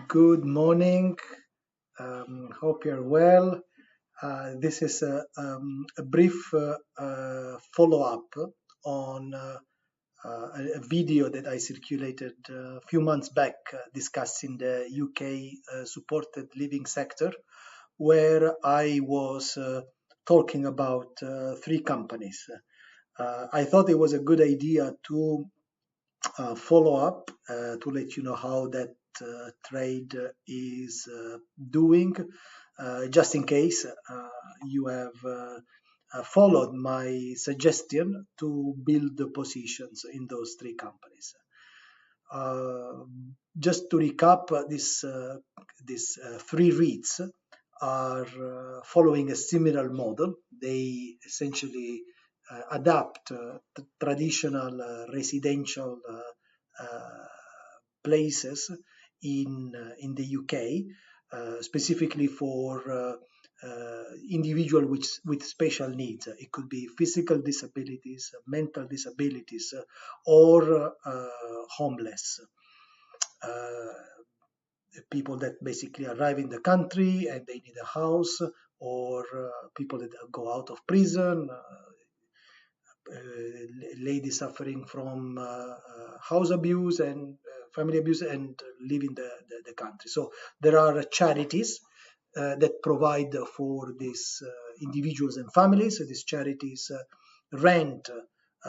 Good morning. Hope you're well. This is a brief follow-up on a video that I circulated a few months back discussing the UK supported living sector, where I was talking about three companies. I thought it was a good idea to follow up to let you know how that trade is doing, just in case you have followed my suggestion to build the positions in those three companies. Uh, just to recap, these three REITs are following a similar model. They essentially adapt traditional residential uh, places in the UK, specifically for individual with special needs. It could be physical disabilities, mental disabilities, or homeless. Uh, People that basically arrive in the country and they need a house, or people that go out of prison, ladies suffering from house abuse and family abuse and leaving the country. So there are charities that provide for these individuals and families. So these charities rent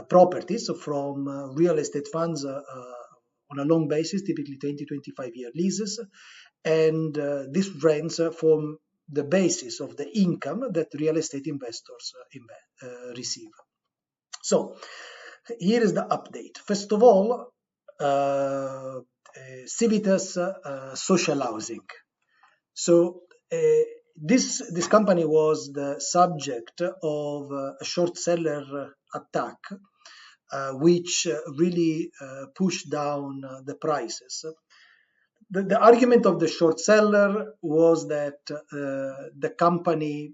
properties from real estate funds on a long basis, typically 20-25 year leases. And these rents form the basis of the income that real estate investors receive. So here is the update. First of all, Civitas Social Housing. So this company was the subject of a short seller attack, which really pushed down the prices. The argument of the short seller was that the company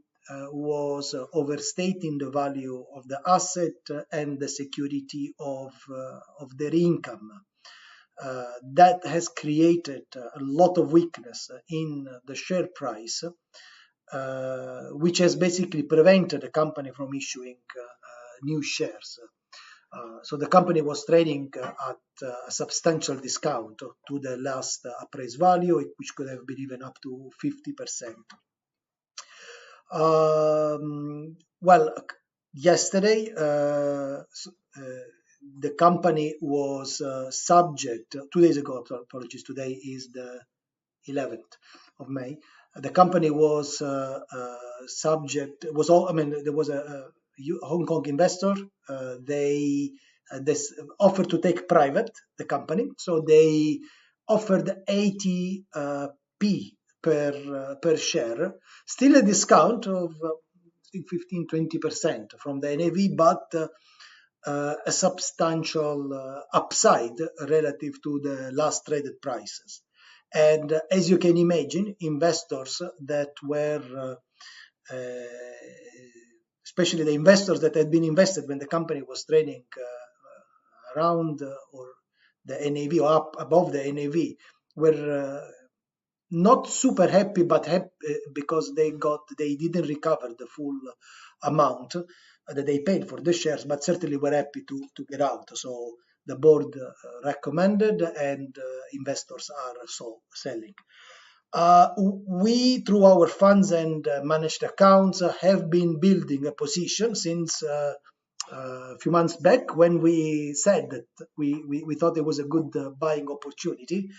was overstating the value of the asset and the security of their income. That has created a lot of weakness in the share price, which has basically prevented the company from issuing new shares. So the company was trading at a substantial discount to the last appraised value, which could have been even up to 50%. Well, yesterday, the company was subject, 2 days ago, apologies, today is the 11th of May. The company was subject, was all, I mean, there was a Hong Kong investor. They this offered to take private the company, so they offered 80 p per share, still a discount of 15-20% from the NAV, but a substantial upside relative to the last traded prices. And as you can imagine, investors that were, especially the investors that had been invested when the company was trading around or the NAV or up above the NAV, were not super happy, but happy because they didn't recover the full amount that they paid for the shares, but certainly were happy to get out. So the board recommended, and investors are so selling. We, through our funds and managed accounts, have been building a position since a few months back when we said that we thought it was a good buying opportunity.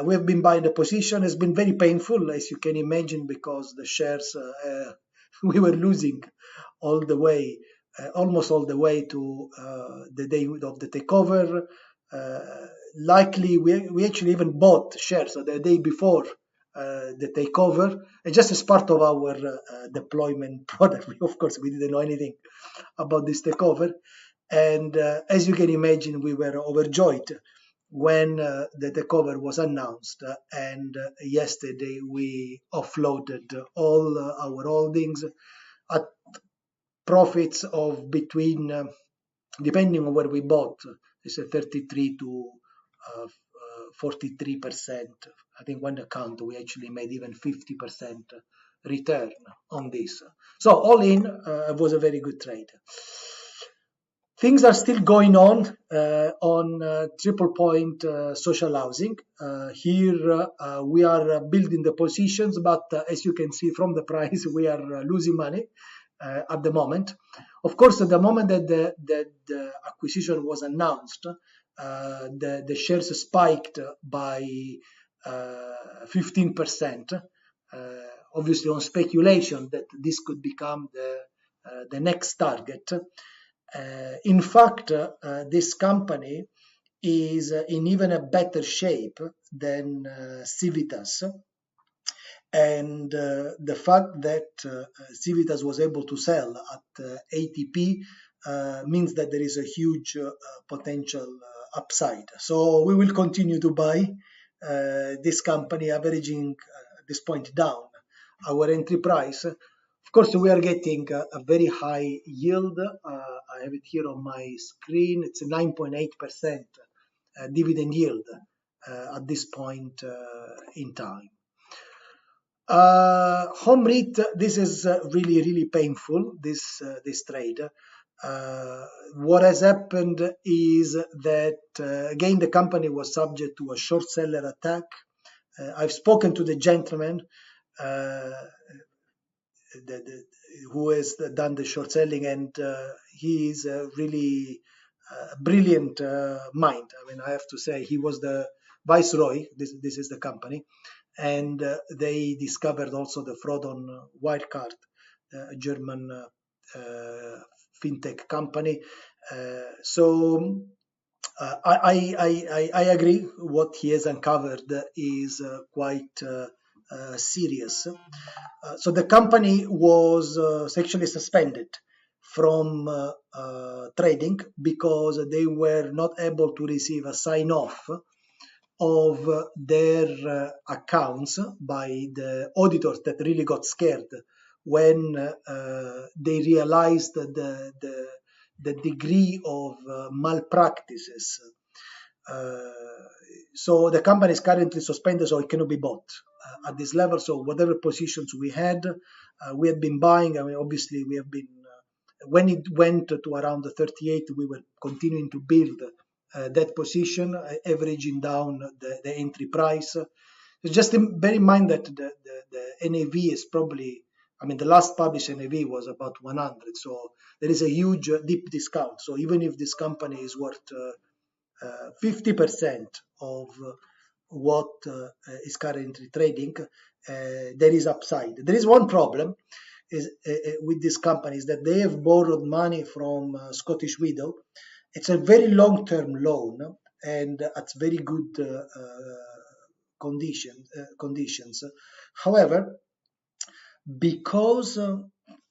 We have been buying the position. It's been very painful, as you can imagine, because the shares we were losing all the way, almost all the way to the day of the takeover. Likely, we actually even bought shares the day before the takeover, and just as part of our deployment product. Of course, we didn't know anything about this takeover, and as you can imagine, we were overjoyed when the takeover was announced. And yesterday we offloaded all our holdings at profits of between, depending on where we bought, it's a 33 to 43%. I think one account we actually made even 50% return on this. So all in, it was a very good trade. Things are still going on Triple Point social housing. Here we are building the positions, but as you can see from the price, we are losing money at the moment. Of course, at the moment that the acquisition was announced, the shares spiked by 15%, obviously on speculation that this could become the next target. In fact, this company is in even a better shape than Civitas. And the fact that Civitas was able to sell at ATP means that there is a huge potential upside. So we will continue to buy this company, averaging at this point down our entry price. Of course, we are getting a very high yield. I have it here on my screen. It's a 9.8% dividend yield at this point in time. Home REIT, this is really, really painful, this trade. What has happened is that, again, the company was subject to a short seller attack. I've spoken to the gentleman who has done the short selling, and he is a really brilliant mind. I mean, I have to say, he was the viceroy. This is the company, and they discovered also the fraud on Wirecard, a German fintech company. So I agree. What he has uncovered is quite serious. So the company was actually suspended from trading because they were not able to receive a sign-off of their accounts by the auditors that really got scared when they realized the degree of malpractices. So the company is currently suspended, so it cannot be bought at this level. So whatever positions we had been buying. I mean, obviously we have been, when it went to around the 38, we were continuing to build that position, averaging down the entry price. Just bear in mind that the NAV is probably, I mean, the last published NAV was about 100, so there is a huge deep discount. So even if this company is worth 50% of what is currently trading, there is upside. There is one problem is with this company is that they have borrowed money from Scottish Widow. It's a very long-term loan and at very good conditions. However, because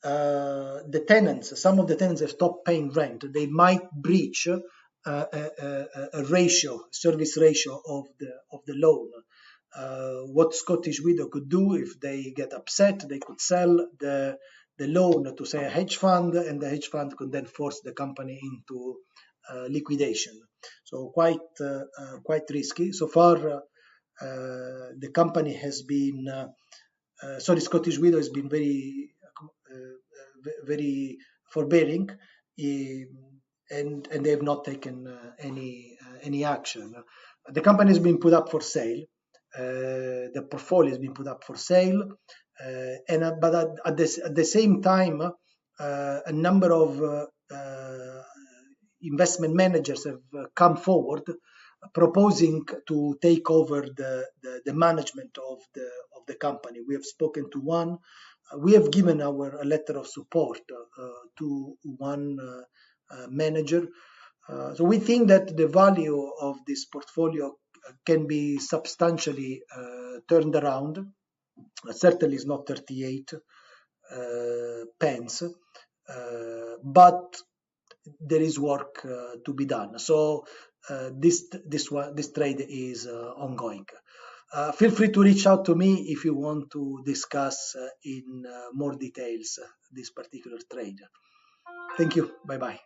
the tenants, some of the tenants have stopped paying rent, they might breach a ratio, service ratio of the loan. What Scottish Widow could do if they get upset, they could sell the loan to, say, a hedge fund, and the hedge fund could then force the company into liquidation. So quite risky. So far, the company has been, Scottish Widow has been very forbearing, and they have not taken any action. The company has been put up for sale. The portfolio has been put up for sale, but at the same time, a number of investment managers have come forward proposing to take over the management of the company. We have spoken to one. We have given our letter of support to one manager. So we think that the value of this portfolio can be substantially turned around. Certainly is not 38 pence, but there is work to be done. So this trade is ongoing. Feel free to reach out to me if you want to discuss in more details this particular trade. Thank you. Bye-bye.